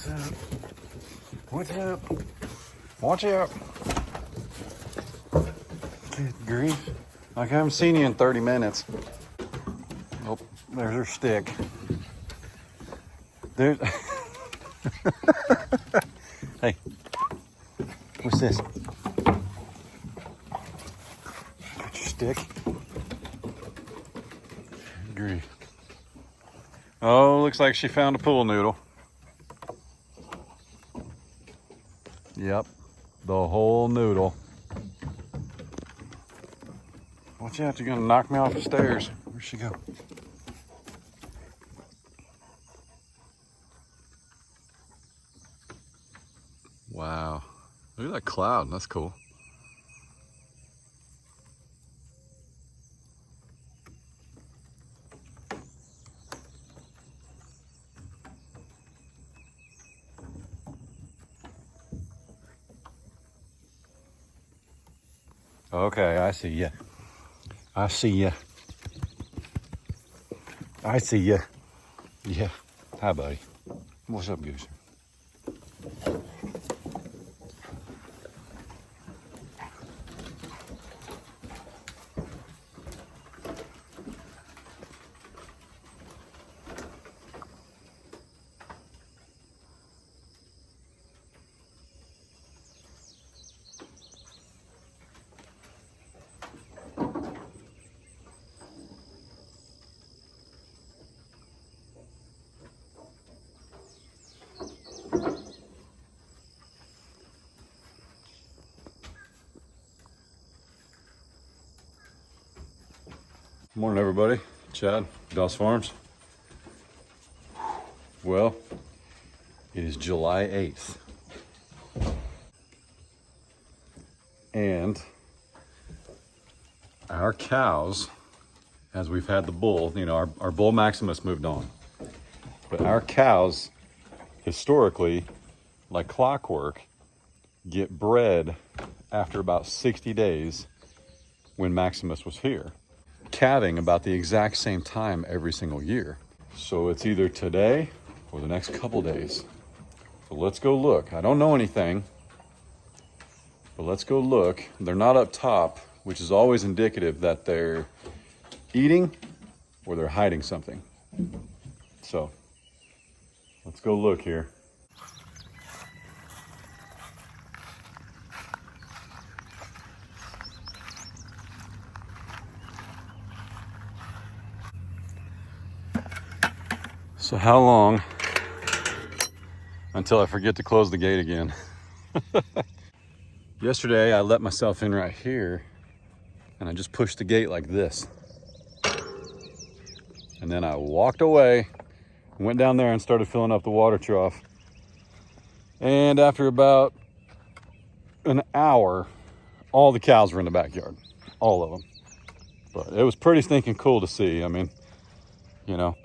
What's up? What's up? Watch out. Good grief. Like I haven't seen you in 30 minutes. Oh, there's her stick. There's... Hey, what's this? Got your stick. Good grief. Oh, looks like she found a pool noodle. Yep, the whole noodle. Watch out, you're gonna knock me off the stairs. Where'd she go? Wow, look at that cloud, that's cool. Okay, I see ya. I see ya. I see ya. Yeah. Hi, buddy. What's up, Goose? Morning, everybody. Chad, Doss Farms. Well, it is July 8th. And our cows, as we've had the bull, you know, our bull Maximus moved on. But our cows, historically, like clockwork, get bred after about 60 days when Maximus was here, calving about the exact same time every single year. So it's either today or the next couple days. So let's go look. I don't know anything, but let's go look. They're not up top, which is always indicative that they're eating or they're hiding something. So let's go look here. So how long until I forget to close the gate again? Yesterday, I let myself in right here and I just pushed the gate like this. And then I walked away, went down there and started filling up the water trough. And after about an hour, all the cows were in the backyard, all of them. But it was pretty stinking cool to see. I mean, you know,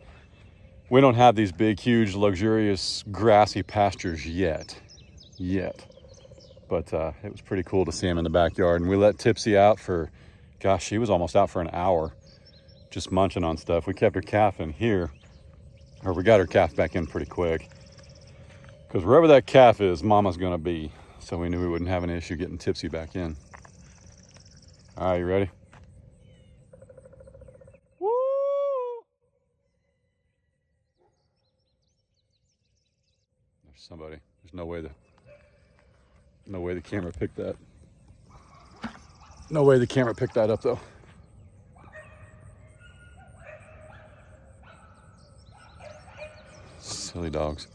we don't have these big, huge, luxurious, grassy pastures yet. But it was pretty cool to see him in the backyard. And we let Tipsy out for, gosh, she was almost out for an hour, just munching on stuff. We kept her calf in here, or we got her calf back in pretty quick. Because wherever that calf is, Mama's gonna be. So we knew we wouldn't have an issue getting Tipsy back in. All right, you ready? Somebody. There's no way the camera picked that. No way the camera picked that up though. Silly dogs.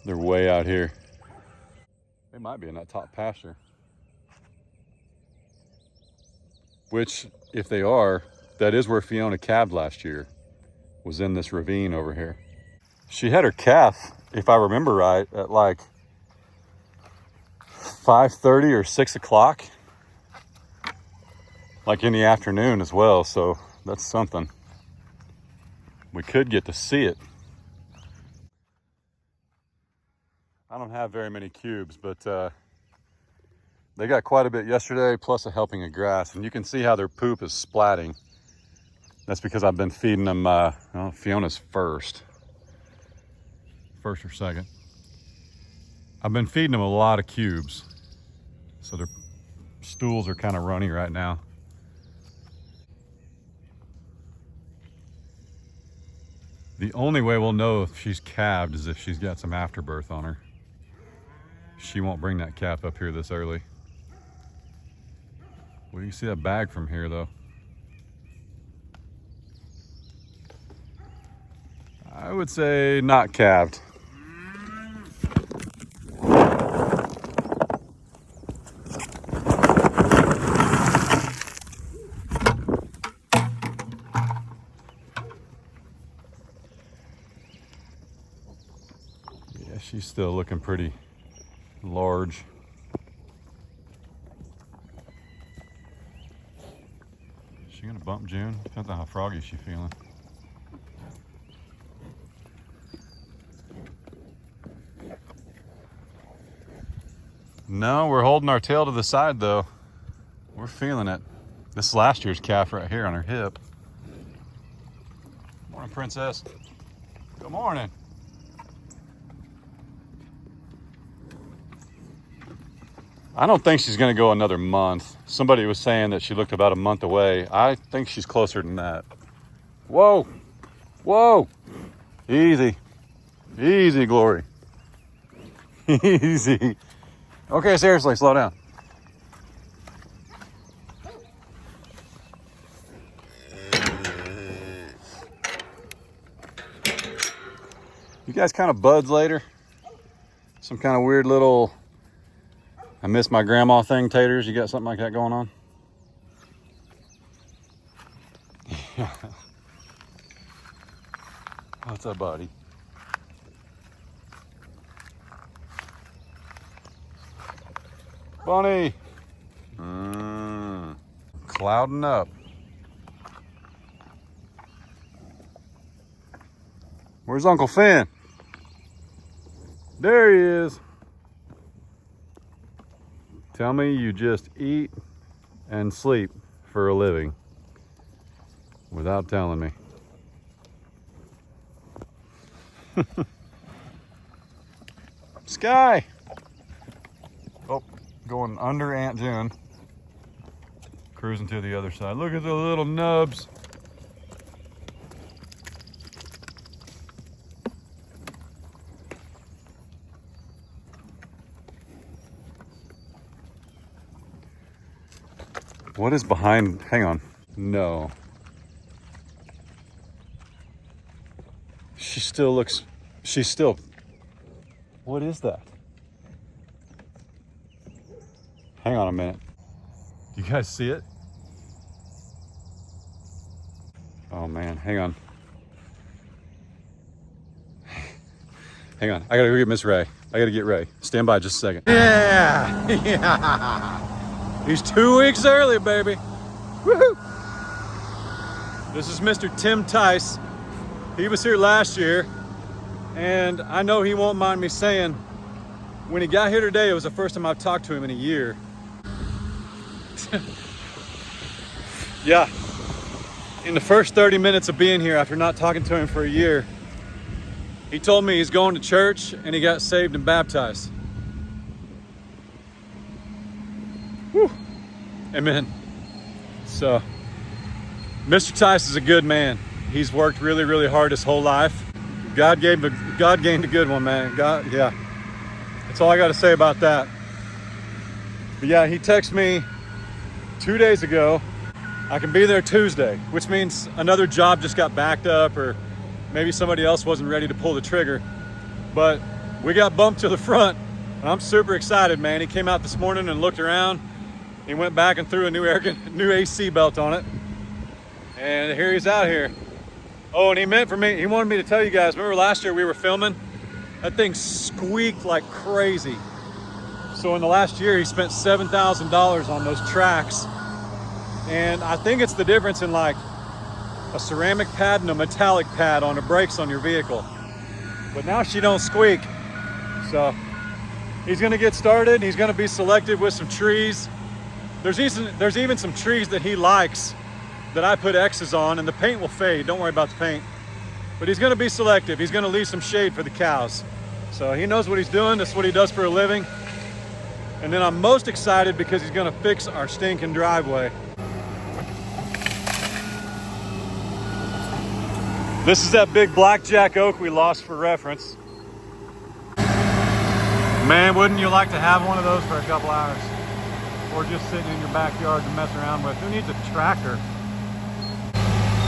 They're way out here. They might be in that top pasture. Which, if they are, that is where Fiona calved last year. Was in this ravine over here. She had her calf, if I remember right, at like 5:30 or 6 o'clock, like in the afternoon as well. So that's something. We could get to see it. I don't have very many cubes, but they got quite a bit yesterday, plus a helping of grass. And you can see how their poop is splatting. That's because I've been feeding them, well, Fiona's first or second. I've been feeding them a lot of cubes, so their stools are kind of runny right now. The only way we'll know if she's calved is if she's got some afterbirth on her. She won't bring that calf up here this early. Well, you can see that bag from here though. I would say not calved. Yeah, she's still looking pretty large. Is she gonna bump June? Depends on how froggy she's feeling. No, we're holding our tail to the side though. We're feeling it. This is last year's calf right here on her hip. Morning, princess. Good morning. I don't think she's gonna go another month. Somebody was saying that she looked about a month away. I think she's closer than that. Whoa, whoa, easy, easy, Glory. Easy. Okay, seriously, slow down. You guys kind of buds later? Some kind of weird little, I miss my grandma thing, taters? You got something like that going on? What's up, buddy? Bunny! Clouding up. Where's Uncle Finn? There he is. Tell me you just eat and sleep for a living without telling me. Sky! Oh, going under Aunt June. Cruising to the other side. Look at the little nubs. What is behind? Hang on. No. She still looks, she's still, what is that? Hang on a minute. You guys see it? Oh man, hang on. Hang on, I gotta go get Miss Ray. I gotta get Ray. Stand by just a second. Yeah, yeah. He's 2 weeks early, baby. Woohoo! This is Mr. Tim Tice. He was here last year, and I know he won't mind me saying, when he got here today, it was the first time I've talked to him in a year. Yeah, in the first 30 minutes of being here, after not talking to him for a year, he told me he's going to church and he got saved and baptized. Whew. Amen. So, Mr. Tice is a good man. He's worked really, really hard his whole life. God gained a good one, man. God, yeah. That's all I got to say about that. But yeah, he texted me 2 days ago. I can be there Tuesday, which means another job just got backed up, or maybe somebody else wasn't ready to pull the trigger. But we got bumped to the front, and I'm super excited, man. He came out this morning and looked around. He went back and threw a new AC belt on it. And here he's out here. Oh, and he wanted me to tell you guys, remember last year we were filming? That thing squeaked like crazy. So in the last year, he spent $7,000 on those tracks. And I think it's the difference in like a ceramic pad and a metallic pad on the brakes on your vehicle. But now she don't squeak. So he's gonna get started. He's gonna be selective with some trees. There's even some trees that he likes that I put X's on, and the paint will fade. Don't worry about the paint. But he's gonna be selective. He's gonna leave some shade for the cows. So he knows what he's doing. That's what he does for a living. And then I'm most excited because he's gonna fix our stinking driveway. This is that big blackjack oak we lost for reference. Man, wouldn't you like to have one of those for a couple hours? Or just sitting in your backyard to mess around with. Who needs a tractor?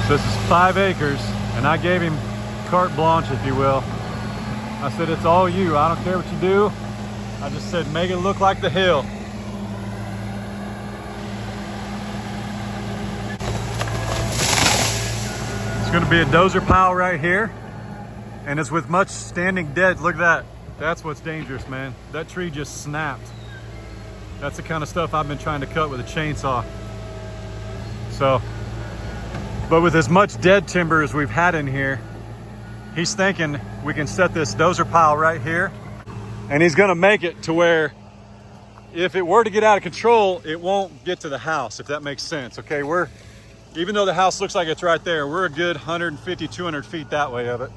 So this is 5 acres, and I gave him carte blanche, if you will. I said, it's all you. I don't care what you do. I just said, make it look like the hill. It's gonna be a dozer pile right here, and it's with much standing dead. Look at that. That's what's dangerous, man. That tree just snapped. That's the kind of stuff I've been trying to cut with a chainsaw. So, but with as much dead timber as we've had in here, he's thinking we can set this dozer pile right here, and he's gonna make it to where if it were to get out of control, it won't get to the house, if that makes sense. Okay, even though the house looks like it's right there, we're a good 150, 200 feet that way of it.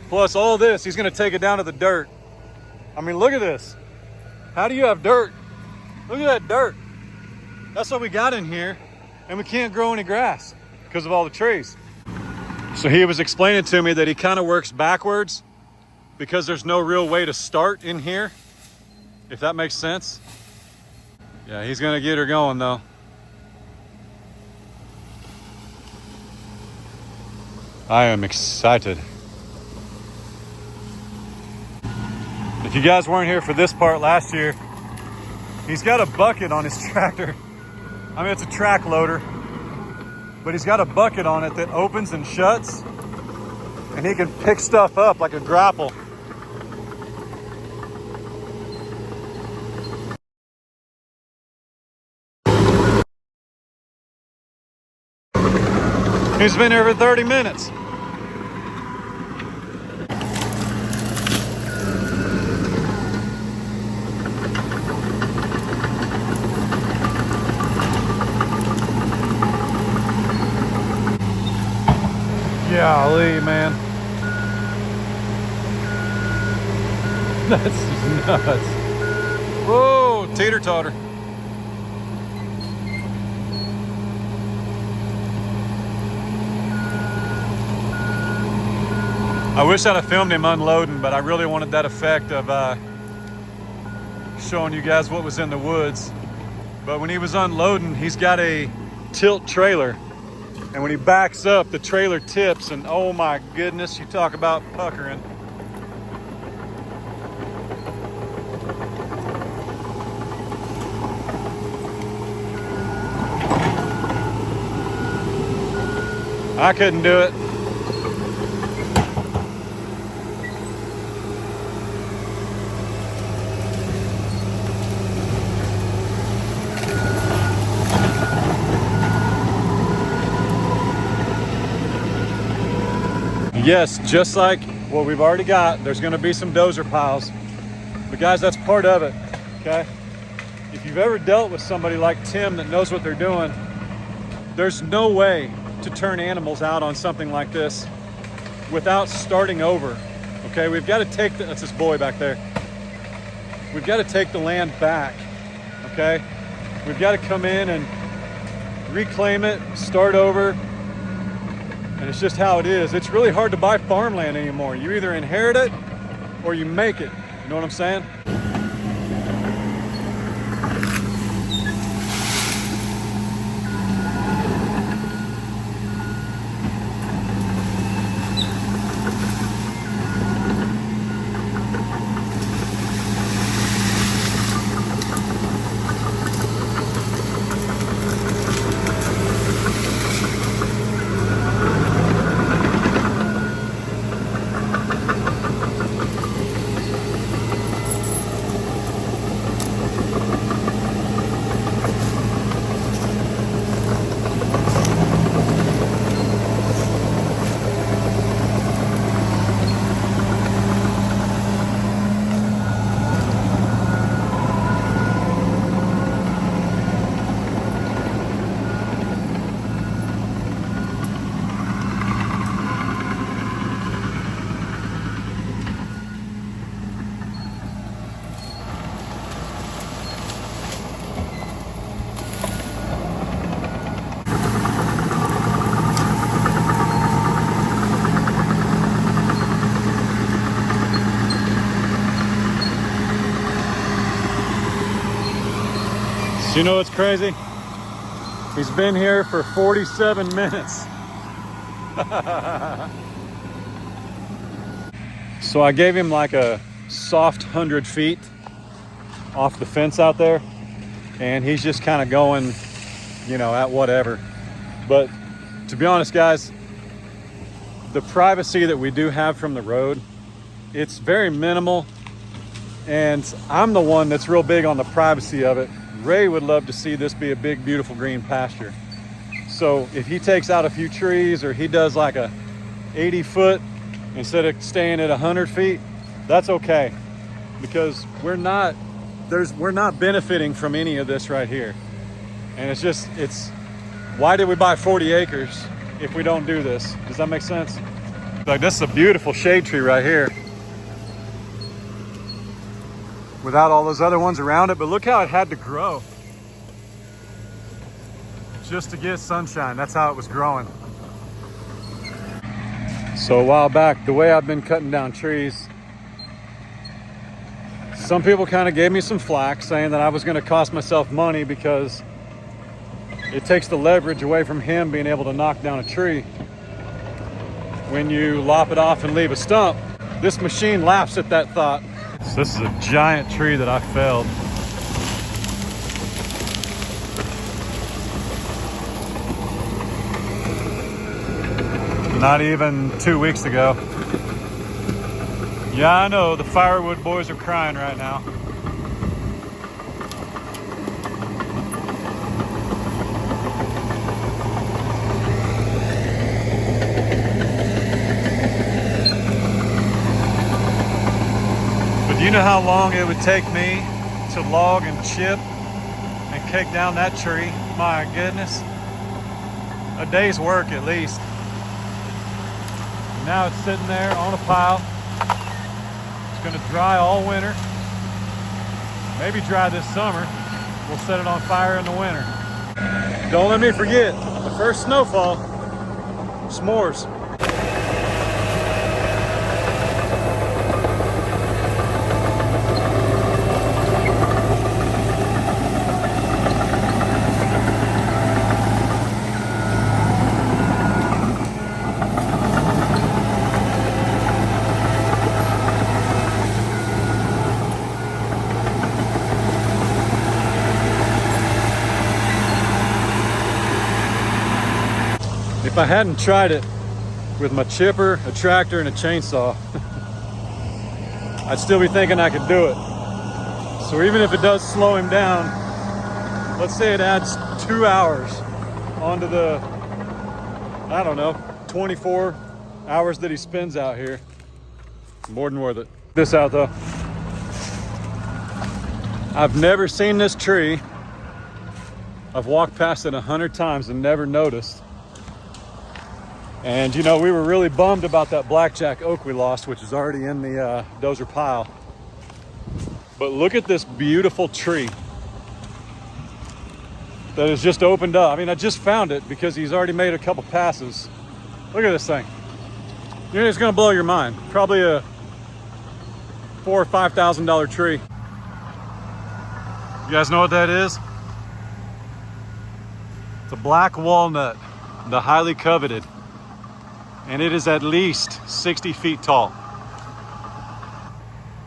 Plus all this, he's gonna take it down to the dirt. I mean, look at this. How do you have dirt? Look at that dirt. That's what we got in here, and we can't grow any grass because of all the trees. So he was explaining to me that he kind of works backwards because there's no real way to start in here, if that makes sense. Yeah, he's gonna get her going though. I am excited. If you guys weren't here for this part last year, he's got a bucket on his tractor. I mean, it's a track loader, but he's got a bucket on it that opens and shuts, and he can pick stuff up like a grapple. He's been here for 30 minutes. Golly, man. That's just nuts. Whoa, teeter-totter. I wish I'd have filmed him unloading, but I really wanted that effect of showing you guys what was in the woods. But when he was unloading, he's got a tilt trailer. And when he backs up, the trailer tips, and oh my goodness, you talk about puckering. I couldn't do it. Yes, just like what we've already got, there's gonna be some dozer piles. But guys, that's part of it, okay? If you've ever dealt with somebody like Tim that knows what they're doing, there's no way to turn animals out on something like this without starting over, okay? We've got to take, that's this boy back there. We've got to take the land back, okay? We've got to come in and reclaim it, start over, and it's just how it is. It's really hard to buy farmland anymore. You either inherit it or you make it. You know what I'm saying? So you know what's crazy? He's been here for 47 minutes. So I gave him like a soft 100 feet off the fence out there, and he's just kind of going, you know, at whatever. But to be honest, guys, the privacy that we do have from the road, it's very minimal, and I'm the one that's real big on the privacy of it. Ray would love to see this be a big, beautiful green pasture. So if he takes out a few trees, or he does like a 80 foot instead of staying at 100 feet, that's okay, because we're not benefiting from any of this right here. And it's why did we buy 40 acres if we don't do this? Does that make sense? Like, this is a beautiful shade tree right here without all those other ones around it, but look how it had to grow just to get sunshine. That's how it was growing. So a while back, the way I've been cutting down trees, some people kind of gave me some flack saying that I was going to cost myself money because it takes the leverage away from him being able to knock down a tree when you lop it off and leave a stump. This machine laughs at that thought. So this is a giant tree that I felled. Not even 2 weeks ago. Yeah, I know, the firewood boys are crying right now. But do you know how long it would take me to log and chip and take down that tree? My goodness. A day's work at least. Now it's sitting there on a pile. It's gonna dry all winter. Maybe dry this summer. We'll set it on fire in the winter. Don't let me forget, the first snowfall, s'mores. If I hadn't tried it with my chipper, a tractor, and a chainsaw, I'd still be thinking I could do it. So even if it does slow him down, let's say it adds 2 hours onto the, I don't know, 24 hours that he spends out here, more than worth it. This out though. I've never seen this tree. I've walked past it 100 times and never noticed. And you know, we were really bummed about that blackjack oak we lost, which is already in the dozer pile. But look at this beautiful tree that has just opened up. I mean, I just found it because he's already made a couple passes. Look at this thing. You know, it's gonna blow your mind. Probably a $4,000 or $5,000 tree. You guys know what that is? It's a black walnut, the highly coveted. And it is at least 60 feet tall.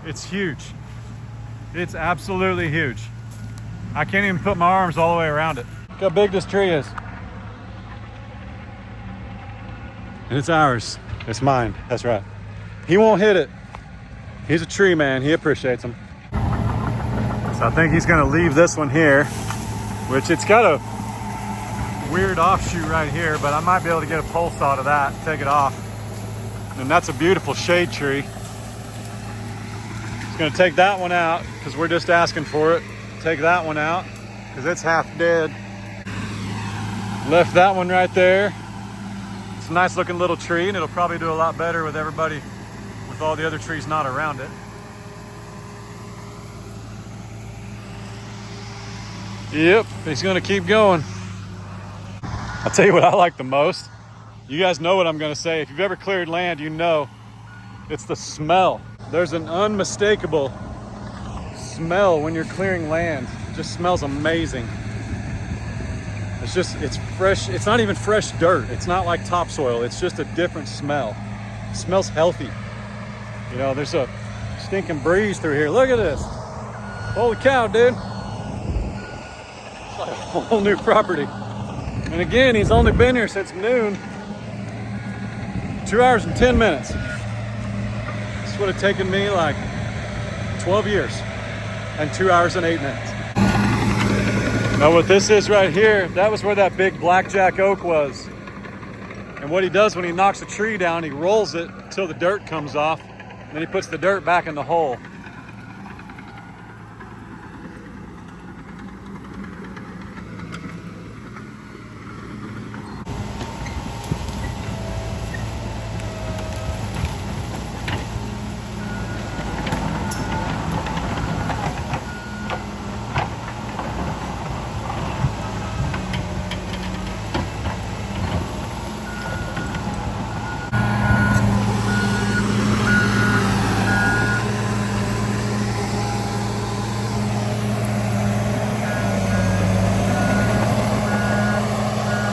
It's huge. It's absolutely huge. I can't even put my arms all the way around it. Look how big this tree is. And it's ours. It's mine. That's right. He won't hit it. He's a tree man. He appreciates them. So I think he's gonna leave this one here, which it's got a weird offshoot right here, but I might be able to get a pole saw to that, take it off. And that's a beautiful shade tree. It's gonna take that one out because we're just asking for it. Take that one out because it's half dead. Left that one right there. It's a nice looking little tree, and it'll probably do a lot better with everybody, with all the other trees not around it. Yep, he's gonna keep going. I'll tell you what I like the most. You guys know what I'm gonna say. If you've ever cleared land, you know it's the smell. There's an unmistakable smell when you're clearing land. just smells amazing. It's fresh. It's not even fresh dirt. It's not like topsoil. It's just a different smell. It smells healthy. You know, there's a stinking breeze through here. Look at this. Holy cow, dude. It's like a whole new property. And again, he's only been here since noon. 2 hours and 10 minutes. This would have taken me like 12 years and 2 hours and 8 minutes. Now what this is right here, that was where that big blackjack oak was. And what he does when he knocks a tree down, he rolls it until the dirt comes off, and then he puts the dirt back in the hole.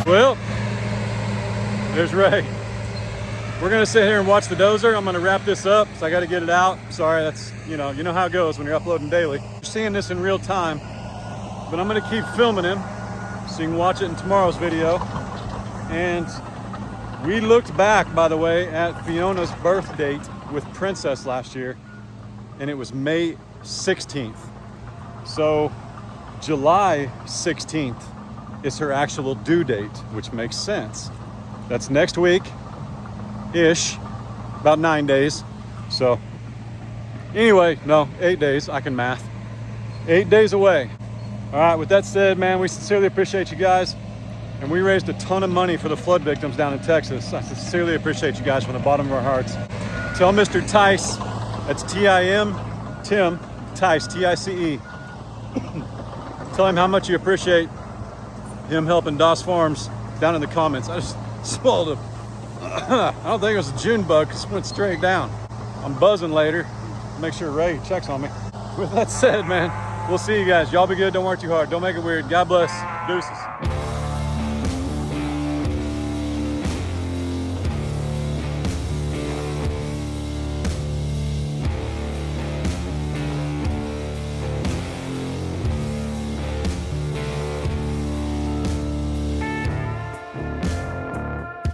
Well, there's Ray. We're gonna sit here and watch the dozer. I'm gonna wrap this up, so I gotta get it out. Sorry, that's, you know how it goes when you're uploading daily. You're seeing this in real time, but I'm gonna keep filming him so you can watch it in tomorrow's video. And we looked back, by the way, at Fiona's birth date with Princess last year, and it was May 16th. So July 16th is her actual due date, which makes sense. That's next week-ish, about 9 days. So anyway, no, 8 days, I can math. 8 days away. All right, with that said, man, we sincerely appreciate you guys. And we raised a ton of money for the flood victims down in Texas. I sincerely appreciate you guys from the bottom of our hearts. Tell Mr. Tice, that's T-I-M, Tim, Tice, T-I-C-E. Tell him how much you appreciate him helping Doss Farms down in the comments. I just swallowed I don't think it was a June bug, because it went straight down. I'm buzzing later. Make sure Ray checks on me. With that said, man, we'll see you guys. Y'all be good. Don't work too hard. Don't make it weird. God bless. Deuces.